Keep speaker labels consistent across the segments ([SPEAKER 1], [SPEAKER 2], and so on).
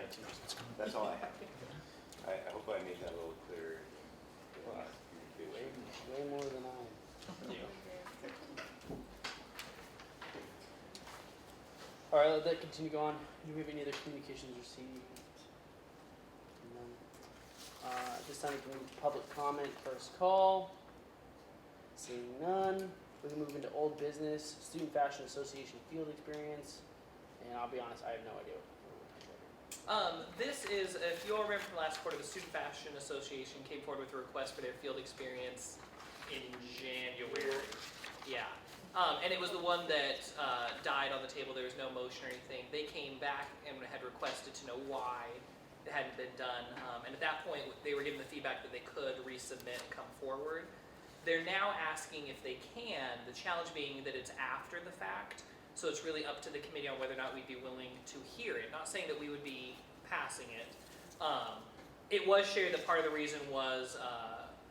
[SPEAKER 1] iTunes. It's coming.
[SPEAKER 2] That's all I have. I hope I made that a little clearer.
[SPEAKER 3] Way more than I.
[SPEAKER 1] Yeah.
[SPEAKER 3] All right, let that continue going. Do we have any other communications received? None. This time we can move to public comment, first call. Seeing none, we can move into old business, Student Fashion Association field experience. And I'll be honest, I have no idea what we're talking about here.
[SPEAKER 4] This is, if you'll remember from last quarter, the Student Fashion Association came forward with a request for their field experience in January. Yeah. And it was the one that died on the table. There was no motion or anything. They came back and had requested to know why it hadn't been done. And at that point, they were given the feedback that they could resubmit and come forward. They're now asking if they can, the challenge being that it's after the fact. So it's really up to the committee on whether or not we'd be willing to hear it. Not saying that we would be passing it. It was shared that part of the reason was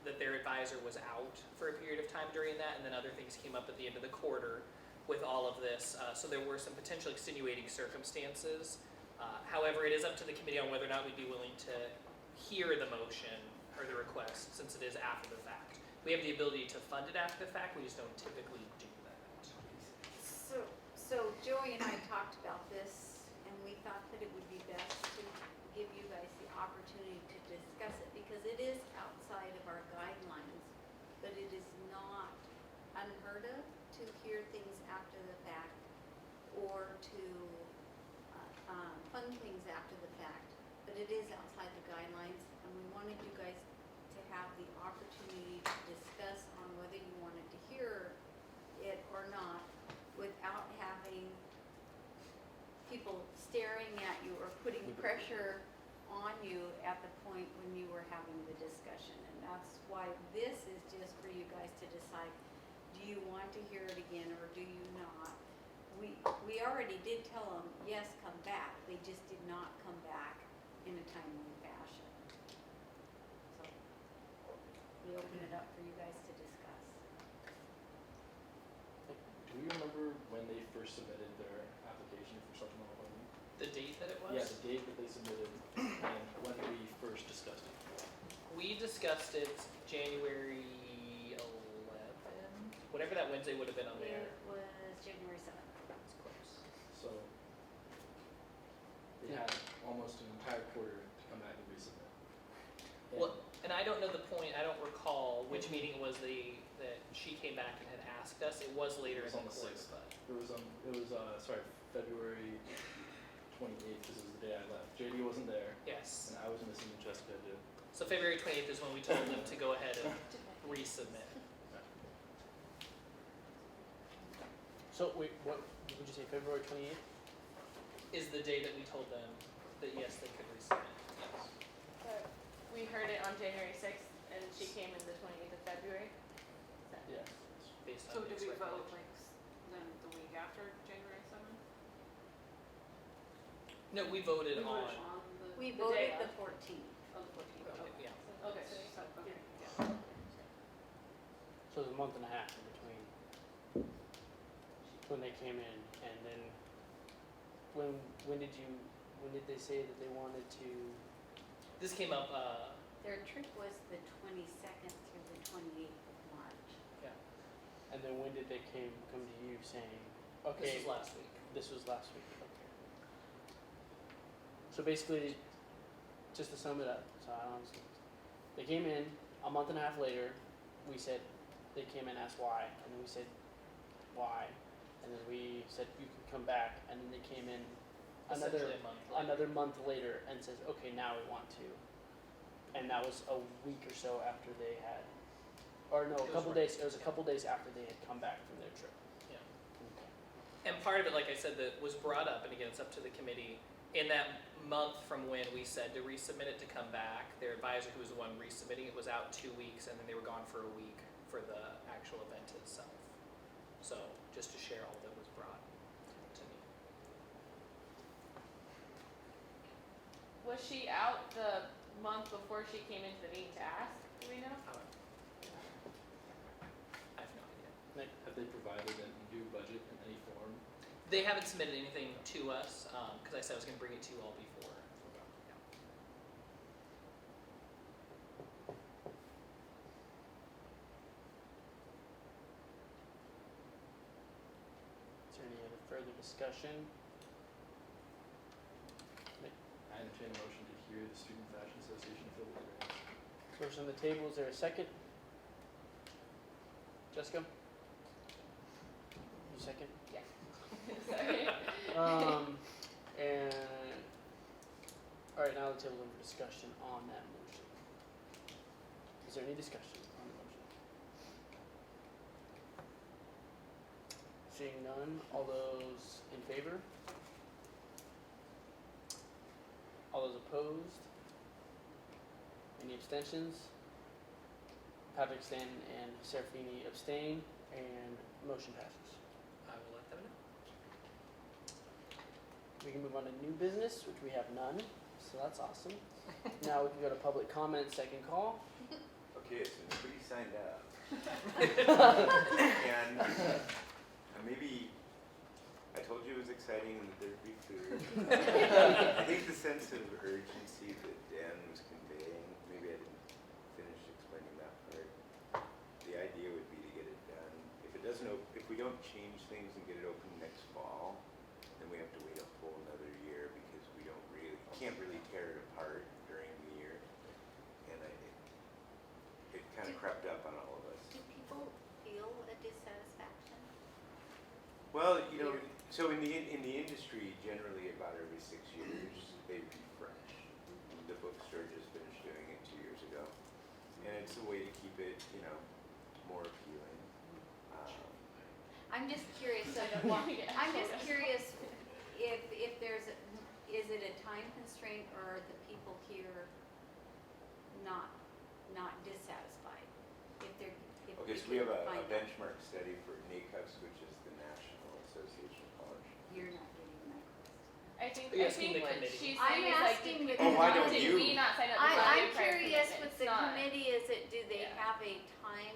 [SPEAKER 4] that their advisor was out for a period of time during that, and then other things came up at the end of the quarter with all of this. So there were some potential extenuating circumstances. However, it is up to the committee on whether or not we'd be willing to hear the motion or the request, since it is after the fact. We have the ability to fund it after the fact, we just don't typically do that.
[SPEAKER 5] So Joey and I talked about this, and we thought that it would be best to give you guys the opportunity to discuss it, because it is outside of our guidelines, but it is not unheard of to hear things after the fact or to fund things after the fact, but it is outside the guidelines, and we wanted you guys to have the opportunity to discuss on whether you wanted to hear it or not without having people staring at you or putting pressure on you at the point when you were having the discussion. And that's why this is just for you guys to decide, do you want to hear it again or do you not? We already did tell them, yes, come back. They just did not come back in a timely fashion. So we open it up for you guys to discuss.
[SPEAKER 1] Do you remember when they first submitted their application for supplemental funding?
[SPEAKER 4] The date that it was?
[SPEAKER 1] Yeah, the date that they submitted and when we first discussed it.
[SPEAKER 4] We discussed it January 11, whatever that Wednesday would have been on there.
[SPEAKER 5] It was January 7th.
[SPEAKER 4] It's close.
[SPEAKER 1] So they had almost an entire quarter to come back and resubmit. And
[SPEAKER 4] Well, and I don't know the point, I don't recall which meeting it was that she came back and had asked us. It was later
[SPEAKER 1] It was
[SPEAKER 4] in
[SPEAKER 1] on
[SPEAKER 4] the
[SPEAKER 1] the
[SPEAKER 4] quarter,
[SPEAKER 1] 6th.
[SPEAKER 4] but
[SPEAKER 1] it was February 28th, because it was the day I left. JD wasn't there,
[SPEAKER 4] yes.
[SPEAKER 1] and I was missing, and Jessica did.
[SPEAKER 4] So February 28th is when we told them to go ahead and resubmit.
[SPEAKER 3] So wait, what did you say? February 28th?
[SPEAKER 4] Is the day that we told them that yes, they could resubmit. Yes.
[SPEAKER 6] So we heard it on January 6th, and she came in the 28th of February.
[SPEAKER 3] Yeah.
[SPEAKER 4] Based on
[SPEAKER 7] So
[SPEAKER 4] the
[SPEAKER 7] did we vote
[SPEAKER 4] recommendation.
[SPEAKER 7] like then the week after January 7th?
[SPEAKER 4] No, we voted
[SPEAKER 7] We
[SPEAKER 4] on.
[SPEAKER 7] voted on the.
[SPEAKER 5] We
[SPEAKER 6] The
[SPEAKER 5] voted
[SPEAKER 6] day
[SPEAKER 5] the
[SPEAKER 6] of.
[SPEAKER 5] 14th.
[SPEAKER 7] Oh, the 14th. Okay.
[SPEAKER 4] Yeah.
[SPEAKER 7] Okay, so, okay, yeah.
[SPEAKER 3] So it was a month and a half in between when they came in, and then when did they say that they wanted to?
[SPEAKER 4] This came up,
[SPEAKER 5] Their trip was the 22nd through the 28th of March.
[SPEAKER 4] yeah,
[SPEAKER 3] And then when did they come to you saying, okay?
[SPEAKER 4] this was last week.
[SPEAKER 3] This was last week. Okay. So basically, just to sum it up, so I don't understand. They came in a month and a half later. We said they came in, asked why, and then we said why, and then we said you can come back, and then they came in
[SPEAKER 4] Essentially a month later.
[SPEAKER 3] another month later and says, okay, now we want to. And that was a week or so after they had, or no,
[SPEAKER 4] It
[SPEAKER 3] a
[SPEAKER 4] was
[SPEAKER 3] couple
[SPEAKER 4] right.
[SPEAKER 3] days. It was a couple days after they had come back from their trip.
[SPEAKER 4] Yeah.
[SPEAKER 3] Okay.
[SPEAKER 4] And part of it, like I said, that was brought up, and again, it's up to the committee. In that month from when we said to resubmit it to come back, their advisor, who was the one resubmitting it, was out 2 weeks, and then they were gone for a week for the actual event itself. So just to share all that was brought to me.
[SPEAKER 6] Was she out the month before she came into the meeting to ask? Do we know?
[SPEAKER 4] I have no idea.
[SPEAKER 1] Have they provided a new budget in any form?
[SPEAKER 4] They haven't submitted anything to us, because I said I was going to bring it to you all before.
[SPEAKER 3] further discussion?
[SPEAKER 1] I entertain a motion to hear the Student Fashion Association fill the grants.
[SPEAKER 3] First on the table, is there a second? Jessica? You second?
[SPEAKER 6] Sorry.
[SPEAKER 3] And, alright, now the table's open for discussion on that motion. Is there any discussion on the motion? Seeing none, all those in favor? All those opposed? Any abstentions? Patrick Stanton and Serafini abstain, and motion passes.
[SPEAKER 4] I will let them know.
[SPEAKER 3] We can move on to new business, which we have none, so that's awesome. Now we can go to public comment, second call.
[SPEAKER 2] Okay, so nobody signed up. And maybe, I told you it was exciting and that there'd be food. I think the sense of urgency that Dan was conveying, maybe I didn't finish explaining that part. The idea would be to get it done. If we don't change things and get it open next fall, then we have to wait a full another year because we can't really tear it apart during the year. And it kind of crept up on all of us.
[SPEAKER 5] Do people feel a dissatisfaction?
[SPEAKER 2] Well, so in the industry, generally about every 6 years, they refresh. The bookstore just finished doing it 2 years ago. And it's a way to keep it, more appealing.
[SPEAKER 5] I'm just curious,
[SPEAKER 6] I don't want to get
[SPEAKER 5] I'm just
[SPEAKER 6] photos.
[SPEAKER 5] curious if there's, is it a time constraint or are the people here not dissatisfied? If
[SPEAKER 2] Okay, so we have a
[SPEAKER 5] find out
[SPEAKER 2] benchmark study for NACUS, which is the National Association of College.
[SPEAKER 5] you're not getting that question.
[SPEAKER 6] I think
[SPEAKER 4] You're asking the
[SPEAKER 6] what
[SPEAKER 4] committee.
[SPEAKER 6] she's
[SPEAKER 5] I'm
[SPEAKER 6] saying is like,
[SPEAKER 5] asking the
[SPEAKER 2] Oh, why don't
[SPEAKER 6] did
[SPEAKER 2] you?
[SPEAKER 6] we not sign up? Did we
[SPEAKER 5] I'm
[SPEAKER 6] do prior
[SPEAKER 5] curious
[SPEAKER 6] commitment?
[SPEAKER 5] with
[SPEAKER 6] It's
[SPEAKER 5] the
[SPEAKER 6] not-
[SPEAKER 5] committee, do they
[SPEAKER 6] Yeah.
[SPEAKER 5] have a time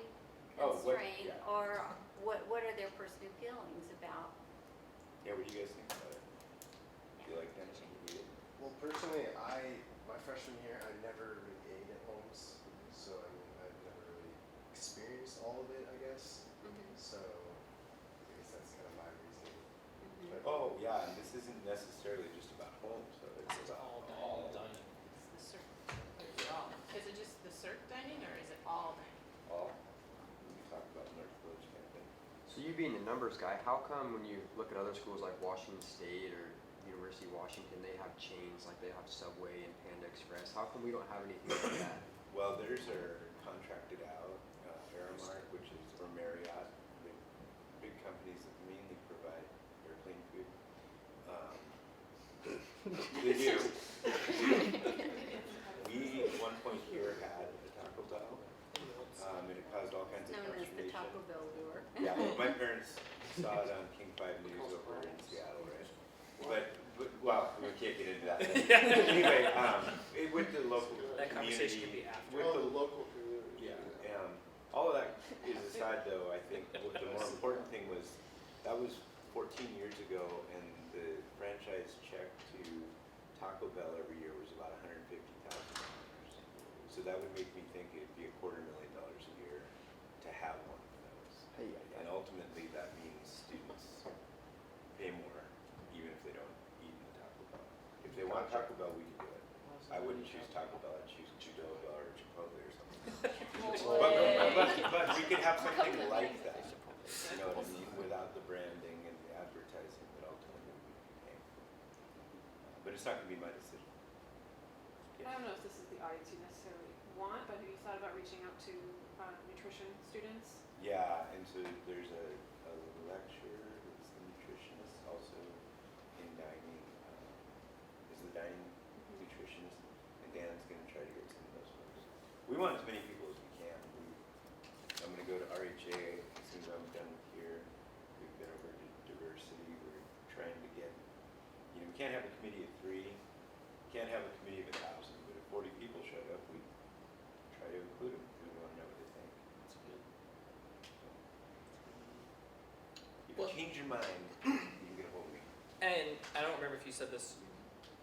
[SPEAKER 2] Oh, what-
[SPEAKER 5] constraint
[SPEAKER 2] yeah.
[SPEAKER 5] or what are their personal feelings about?
[SPEAKER 2] Yeah, what do you guys think about it? Do you like Dennis?
[SPEAKER 8] Well, personally, my freshman year, I never really ate at homes, so I mean, I've never really experienced all of it, I guess. So, I guess that's kind of my reasoning. But-
[SPEAKER 2] Oh, yeah, and this isn't necessarily just about homes, though. It's about
[SPEAKER 1] All dining.
[SPEAKER 7] It's the CERT. Is it just the CERT dining or is it all dining?
[SPEAKER 2] all. We talk about North Village kind of thing.
[SPEAKER 9] So you being the numbers guy, how come when you look at other schools like Washington State or University of Washington, they have chains, like they have Subway and Panda Express? How come we don't have anything like that?
[SPEAKER 2] Well, theirs are contracted out. Aramark, which is, or Marriott, big companies that mainly provide airplane food. They do. We, at one point here, had a Taco Bell, and it caused all kinds
[SPEAKER 5] It's
[SPEAKER 2] of
[SPEAKER 5] known as the
[SPEAKER 2] consternation.
[SPEAKER 5] Taco Bell door.
[SPEAKER 2] Yeah, my parents saw it on King 5 News over in Seattle, right? But well, we can't get into that. Anyway, with the local
[SPEAKER 4] That conversation
[SPEAKER 2] community,
[SPEAKER 4] could be after.
[SPEAKER 2] with
[SPEAKER 8] Oh,
[SPEAKER 2] the
[SPEAKER 8] the local community.
[SPEAKER 2] yeah, all of that is aside though, I think what the more important thing was, that was 14 years ago and the franchise check to Taco Bell every year was about $150,000. So that would make me think it'd be $250,000 a year to have one of those.
[SPEAKER 9] Hey,
[SPEAKER 2] And ultimately that means students pay more even if they don't eat in the Taco Bell. If they want Taco Bell, we can do it. I wouldn't choose Taco Bell, I'd choose Chipotle or Chipotle or something. But we could have something like that, you know what I mean, without the branding and the advertising that ultimately we can pay for. But it's not gonna be my decision.
[SPEAKER 7] I don't know if this is the audience you necessarily want, but have you thought about reaching out to nutrition students?
[SPEAKER 2] Yeah, and so there's a lecturer that's the nutritionist also in dining, is the dining nutritionist, and Dan's gonna try to get some of those folks. We want as many people as we can. I'm gonna go to RHA as soon as I'm done with here. We've been over to diversity. We're trying to get, we can't have a committee of 3, can't have a committee of 1,000, but if 40 people showed up, we try to include them because we want to know what they think.
[SPEAKER 1] That's good.
[SPEAKER 2] If
[SPEAKER 4] Well-
[SPEAKER 2] you change your mind, you can get a hold of me.
[SPEAKER 4] And I don't remember if you said this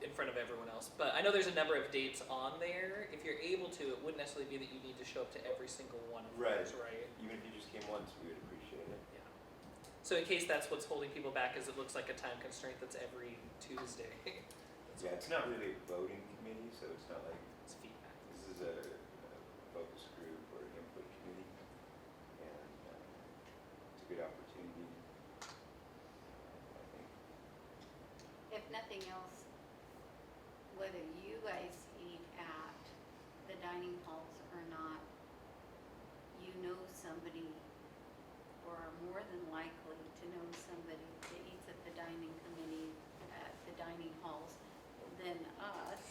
[SPEAKER 4] in front of everyone else, but I know there's a number of dates on there. If you're able to, it wouldn't necessarily be that you need to show up to every single one of
[SPEAKER 2] Right.
[SPEAKER 4] those, right?
[SPEAKER 2] Even if you just came once, we would appreciate it.
[SPEAKER 4] Yeah. So in case that's what's holding people back, is it looks like a time constraint that's every Tuesday.
[SPEAKER 2] Yeah, it's not really a voting committee, so it's not like,
[SPEAKER 4] It's feedback.
[SPEAKER 2] this is a focus group or input committee. And it's a good opportunity, I think.
[SPEAKER 5] If nothing else, whether you guys eat at the dining halls or not, you know somebody or are more than likely to know somebody that eats at the dining committee, at the dining halls than us,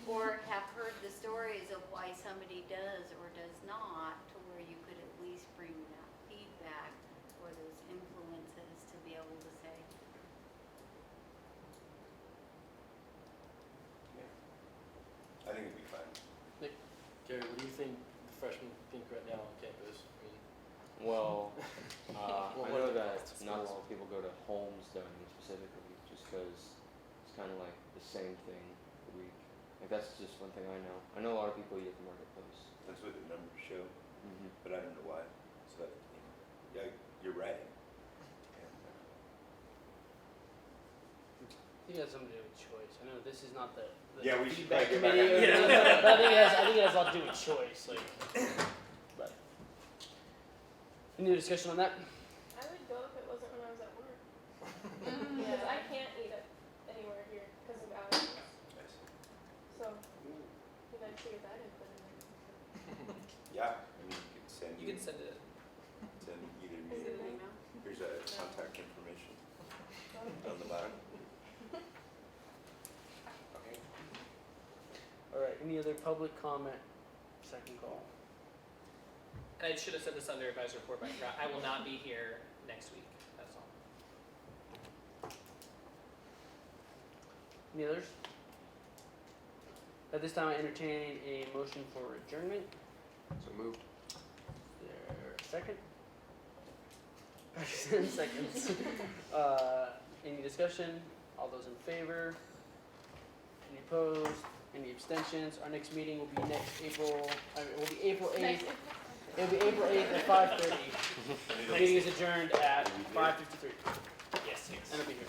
[SPEAKER 5] or have heard the stories of why somebody does or does not, to where you could at least bring that feedback or those influences to be able to say,
[SPEAKER 2] Yeah. I think it'd be fun.
[SPEAKER 1] Gary, what do you think the freshmen think right now on campus? I mean,
[SPEAKER 10] Well,
[SPEAKER 1] Well,
[SPEAKER 10] I
[SPEAKER 1] what
[SPEAKER 10] know
[SPEAKER 1] are the
[SPEAKER 10] that
[SPEAKER 1] costs?
[SPEAKER 10] not a lot of people go to Holmes dining specifically, just because it's kind of like the same thing a week. Like that's just one thing I know. I know a lot of people eat at the marketplace.
[SPEAKER 2] That's what the numbers show,
[SPEAKER 10] Mm-hmm.
[SPEAKER 2] but I don't know why. So, yeah, you're right. And,
[SPEAKER 3] I think it has something to do with choice. I know this is not the
[SPEAKER 2] Yeah, we should
[SPEAKER 3] feedback
[SPEAKER 2] probably get back
[SPEAKER 3] committee.
[SPEAKER 2] on
[SPEAKER 3] or-
[SPEAKER 2] that.
[SPEAKER 3] but I think it has a lot to do with choice. Like, but any other discussion on that?
[SPEAKER 6] I would go if it wasn't when I was at work. Because I can't eat it anywhere here because of allergies.
[SPEAKER 2] I see.
[SPEAKER 6] So eventually that input in there.
[SPEAKER 2] Yeah, I mean, you could send
[SPEAKER 4] You can send it.
[SPEAKER 2] send either me
[SPEAKER 7] Is
[SPEAKER 2] or
[SPEAKER 7] it an
[SPEAKER 2] me.
[SPEAKER 7] email?
[SPEAKER 2] Here's a contact information on the bottom. Okay.
[SPEAKER 3] All right. Any other public comment? Second call.
[SPEAKER 4] And I should have said this under advisory report, but I will not be here next week. That's all.
[SPEAKER 3] Any others? At this time, I entertain a motion for adjournment.
[SPEAKER 9] So moved.
[SPEAKER 3] Is there a second? 10 seconds. Any discussion? All those in favor? Any opposed? Any abstentions? Our next meeting will be April 8th. It'll be April 8th at 5:30. The meeting is adjourned at 5:53.
[SPEAKER 4] Yes, yes.
[SPEAKER 3] And I'll be here.